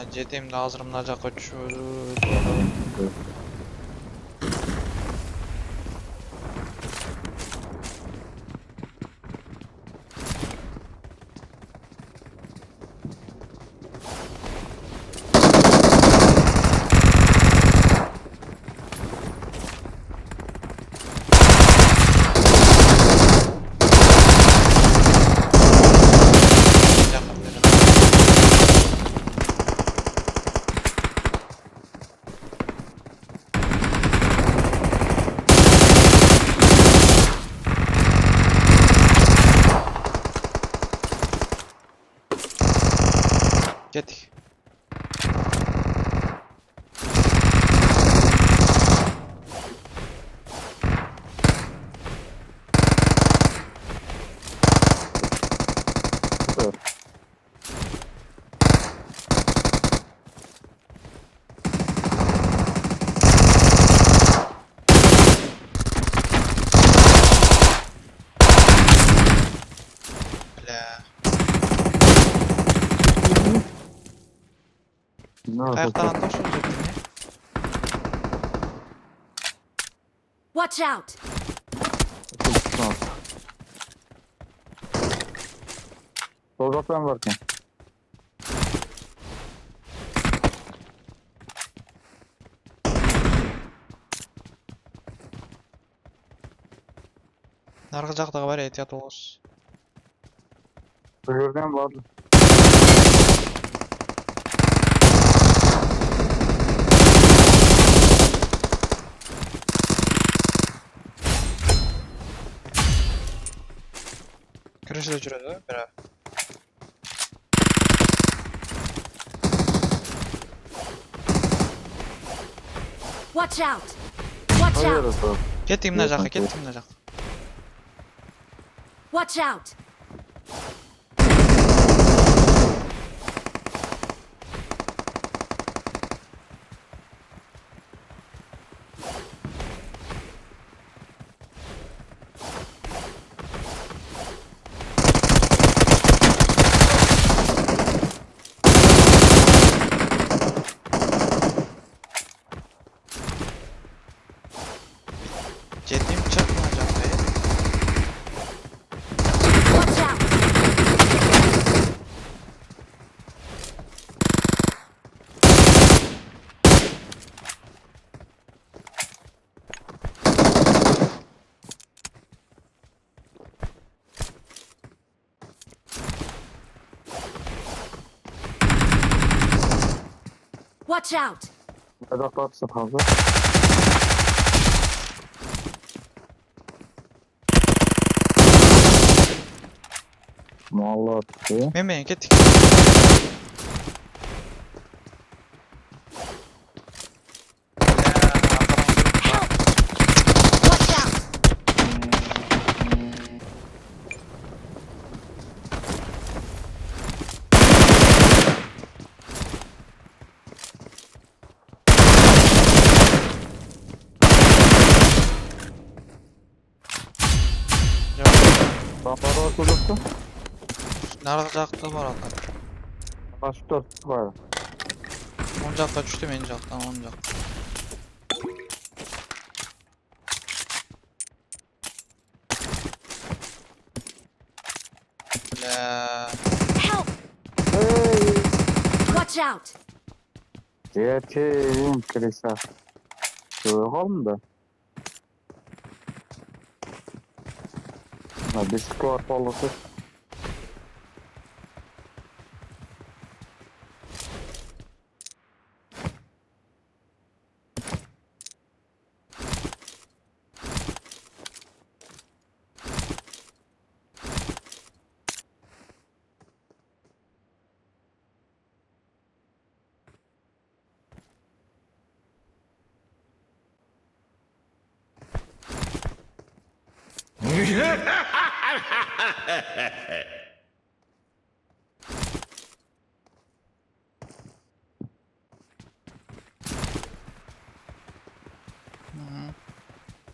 жетемди азыр мына жака түшөбүз. Kettik. Kayaktan atlaş olacaktın ya. Watch out! Soldatlar varken. Nargı jagdaga бар, ehtiyat болуңуз. Bu yerden vardı. Кирişide жүрөдү, бирок. Watch out! Watch Hayır out! efendim. Kettik мына жака, кеттик мына жака. Watch out! Жетим чык мына жакка. Watch out! Watch out! Vedat atsa fazla. Mualla attı. Men kettik. Watch out! Dağlar var çocuktu. Nargı жакта бар адам. Başı dört var. Оң жакка түштү, мен жактан оң жакка. Help! Hey! Watch out! Yetim kilise. Sığalım da. Ha, Discord olursa.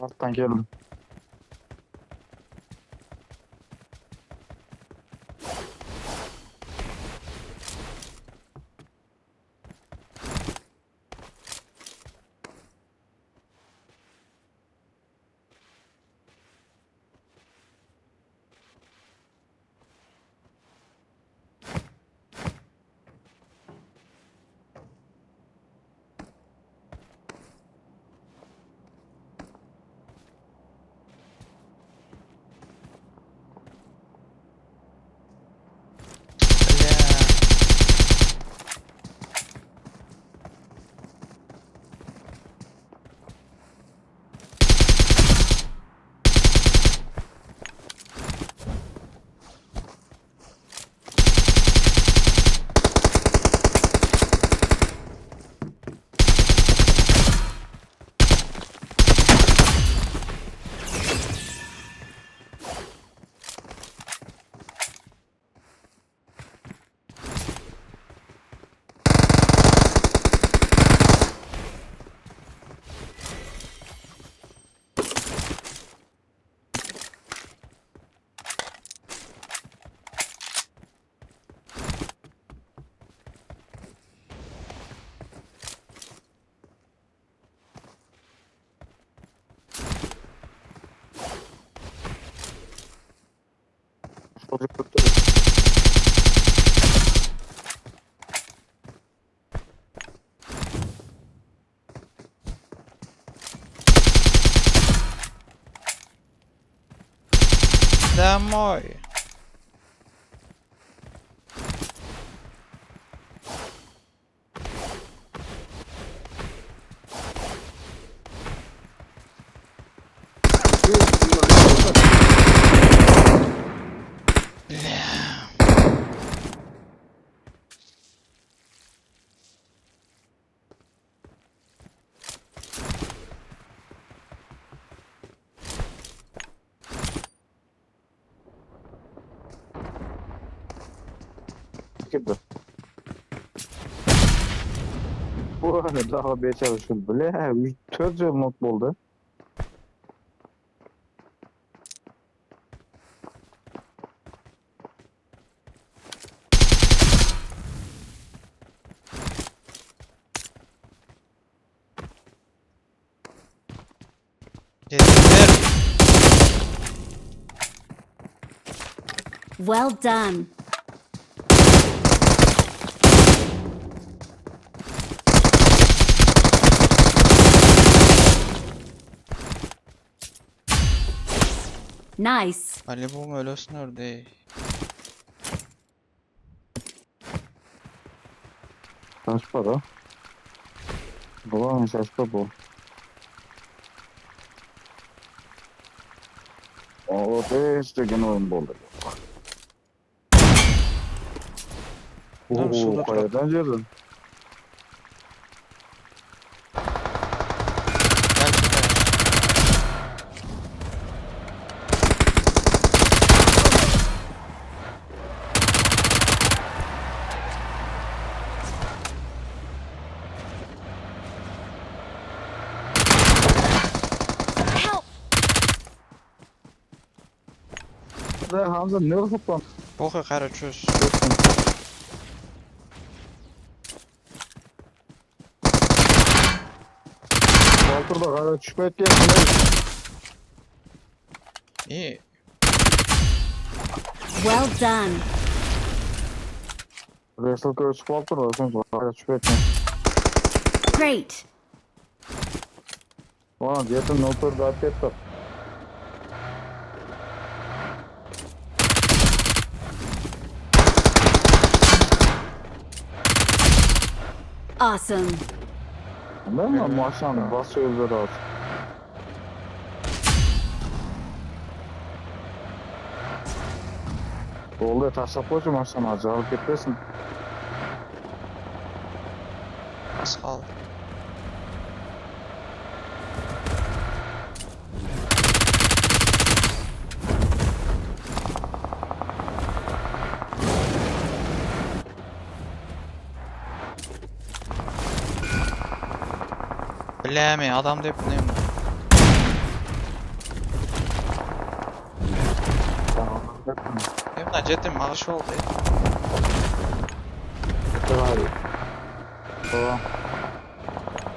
Alttan geldim. Домой. Girdi. Bu daha bir çalışır bile. 4 yıl not oldu. Yeter. Well done. Nice. Ali bu ölüsün ördeği. Kaç para? Bulan saçma bu. O da işte gene oyun oldu. Tamam, şurada Oo, kayadan girdin. Gel şuraya. Help! Hamza ne olup lan? Boka kara çöz. Baltırda kara çıkmayıp gelsin. İyi. Well done. Resel köşk baltırda sen kara çıkmayıp gelsin. Great. Ulan yetin notur da atletler. Awesome. Anladın mı? Maşallah basıyor üzeri az. Oldu taşlap koyacağım maşallah acayip gitmesin. Sağ ol. Bilemi adam deyip neyim? Tamam. Hepsini. Benim de cetim maaşı oldu ya. Tamam. Tamam.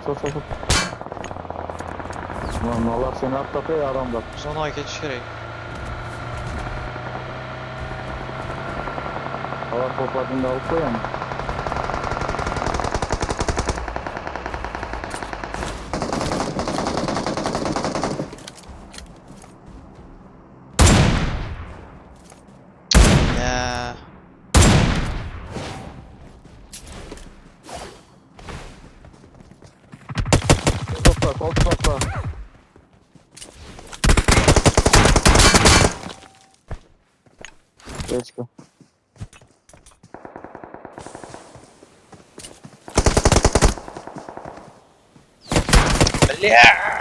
Sus. Lan Allah seni atlatıyor ya aramda. Zona geçiş gerek. Hava topladığında alıp koyalım. Ya. Topla. Geç go. Ya.